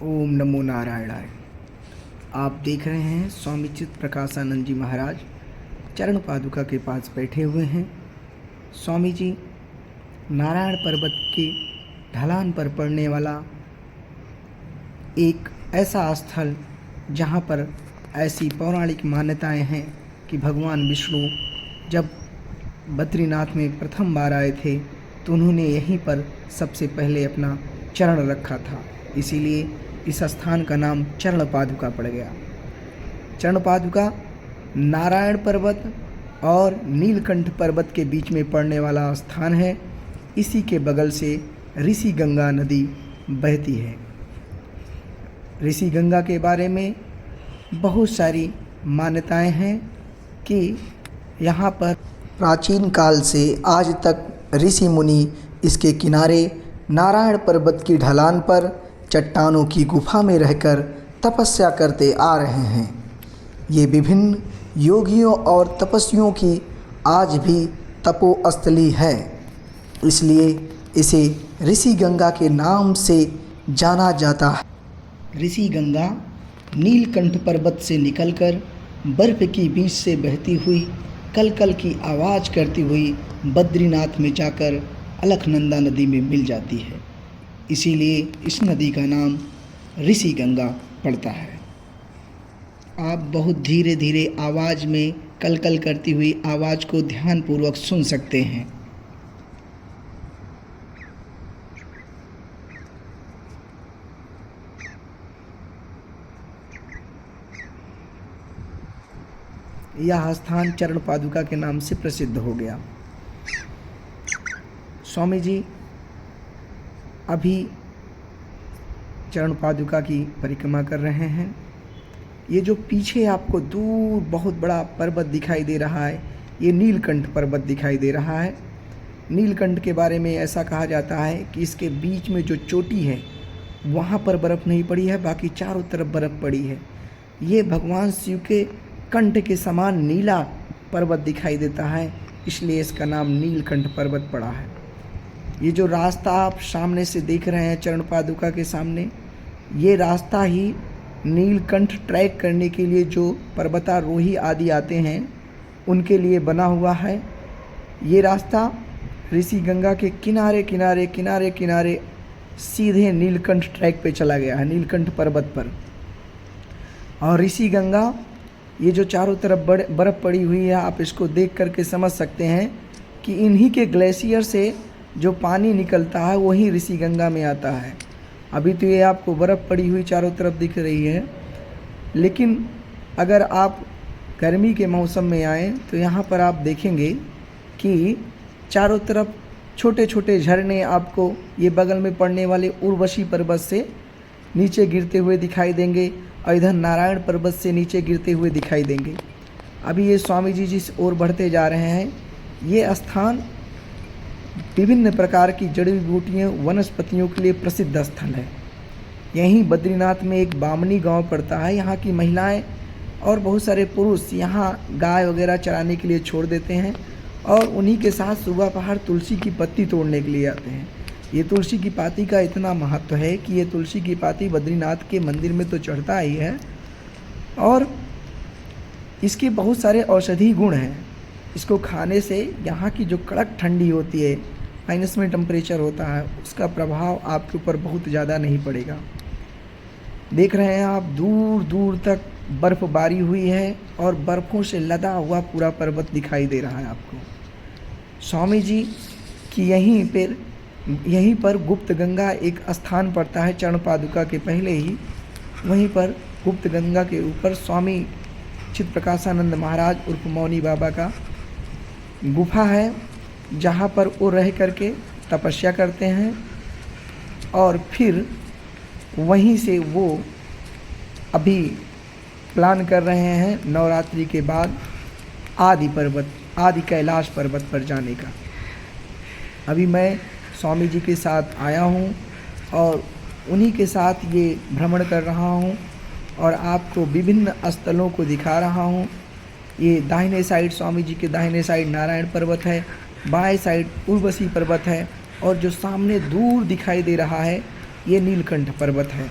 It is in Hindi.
ओम नमो नारायणाय। आप देख रहे हैं स्वामी चित्त प्रकाशानंद जी महाराज चरण पादुका के पास बैठे हुए हैं। स्वामी जी नारायण पर्वत के ढलान पर पड़ने वाला एक ऐसा स्थल जहाँ पर ऐसी पौराणिक मान्यताएं हैं कि भगवान विष्णु जब बद्रीनाथ में प्रथम बार आए थे तो उन्होंने यहीं पर सबसे पहले अपना चरण रखा था, इसीलिए इस स्थान का नाम चरण पादुका पड़ गया। चरण पादुका नारायण पर्वत और नीलकंठ पर्वत के बीच में पड़ने वाला स्थान है। इसी के बगल से ऋषि गंगा नदी बहती है। ऋषि गंगा के बारे में बहुत सारी मान्यताएं हैं कि यहाँ पर प्राचीन काल से आज तक ऋषि मुनि इसके किनारे नारायण पर्वत की ढलान पर चट्टानों की गुफा में रहकर तपस्या करते आ रहे हैं। ये विभिन्न योगियों और तपस्वियों की आज भी तपोस्थली है, इसलिए इसे ऋषि गंगा के नाम से जाना जाता है। ऋषि गंगा नीलकंठ पर्वत से निकलकर बर्फ की बीच से बहती हुई कलकल की आवाज़ करती हुई बद्रीनाथ में जाकर अलकनंदा नदी में मिल जाती है, इसीलिए इस नदी का नाम ऋषि गंगा पड़ता है। आप बहुत धीरे धीरे आवाज़ में कलकल करती हुई आवाज़ को ध्यानपूर्वक सुन सकते हैं। यह स्थान चरण पादुका के नाम से प्रसिद्ध हो गया। स्वामी जी अभी चरण पादुका की परिक्रमा कर रहे हैं। ये जो पीछे आपको दूर बहुत बड़ा पर्वत दिखाई दे रहा है, ये नीलकंठ पर्वत दिखाई दे रहा है। नीलकंठ के बारे में ऐसा कहा जाता है कि इसके बीच में जो चोटी है वहाँ पर बर्फ़ नहीं पड़ी है, बाकी चारों तरफ बर्फ़ पड़ी है। ये भगवान शिव के कंठ के समान नीला पर्वत दिखाई देता है, इसलिए इसका नाम नीलकंठ पर्वत पड़ा है। ये जो रास्ता आप सामने से देख रहे हैं चरण पादुका के सामने, ये रास्ता ही नीलकंठ ट्रैक करने के लिए जो पर्वतारोही आदि आते हैं उनके लिए बना हुआ है। ये रास्ता ऋषि गंगा के किनारे किनारे किनारे किनारे सीधे नीलकंठ ट्रैक पे चला गया है, नीलकंठ पर्वत पर। और ऋषि गंगा ये जो चारों तरफ बर्फ़ पड़ी हुई है, आप इसको देख करके समझ सकते हैं कि इन्हीं के ग्लेशियर से जो पानी निकलता है वही ऋषि गंगा में आता है। अभी तो ये आपको बर्फ़ पड़ी हुई चारों तरफ दिख रही है, लेकिन अगर आप गर्मी के मौसम में आएँ तो यहाँ पर आप देखेंगे कि चारों तरफ छोटे छोटे झरने आपको ये बगल में पड़ने वाले उर्वशी पर्वत से नीचे गिरते हुए दिखाई देंगे और इधर नारायण पर्वत से नीचे गिरते हुए दिखाई देंगे। अभी ये स्वामी जी जिस ओर बढ़ते जा रहे हैं, ये स्थान विभिन्न प्रकार की जड़ी बूटियों वनस्पतियों के लिए प्रसिद्ध स्थल है। यहीं बद्रीनाथ में एक बामनी गांव पड़ता है। यहाँ की महिलाएं और बहुत सारे पुरुष यहाँ गाय वगैरह चराने के लिए छोड़ देते हैं और उन्हीं के साथ सुबह पहाड़ तुलसी की पत्ती तोड़ने के लिए आते हैं। ये तुलसी की पाती का इतना महत्व है कि ये तुलसी की पाती बद्रीनाथ के मंदिर में तो चढ़ता ही है और इसके बहुत सारे औषधि गुण हैं। इसको खाने से यहाँ की जो कड़क ठंडी होती है, माइनस में टेम्परेचर होता है, उसका प्रभाव आपके ऊपर बहुत ज़्यादा नहीं पड़ेगा। देख रहे हैं आप दूर दूर तक बर्फ़बारी हुई है और बर्फ़ों से लदा हुआ पूरा पर्वत दिखाई दे रहा है आपको। स्वामी जी की यहीं पर गुप्त गंगा एक स्थान पड़ता है चरण पादुका के पहले ही। वहीं पर गुप्त गंगा के ऊपर स्वामी चित्त प्रकाशानंद महाराज उर्फ मौनी बाबा का गुफा है, जहाँ पर वो रह करके तपस्या करते हैं और फिर वहीं से वो अभी प्लान कर रहे हैं नवरात्रि के बाद आदि कैलाश पर्वत पर जाने का। अभी मैं स्वामी जी के साथ आया हूँ और उन्हीं के साथ ये भ्रमण कर रहा हूँ और आपको विभिन्न स्थलों को दिखा रहा हूँ। ये दाहिने साइड स्वामी जी के दाहिने साइड नारायण पर्वत है, बाएं साइड उर्वशी पर्वत है और जो सामने दूर दिखाई दे रहा है ये नीलकंठ पर्वत है।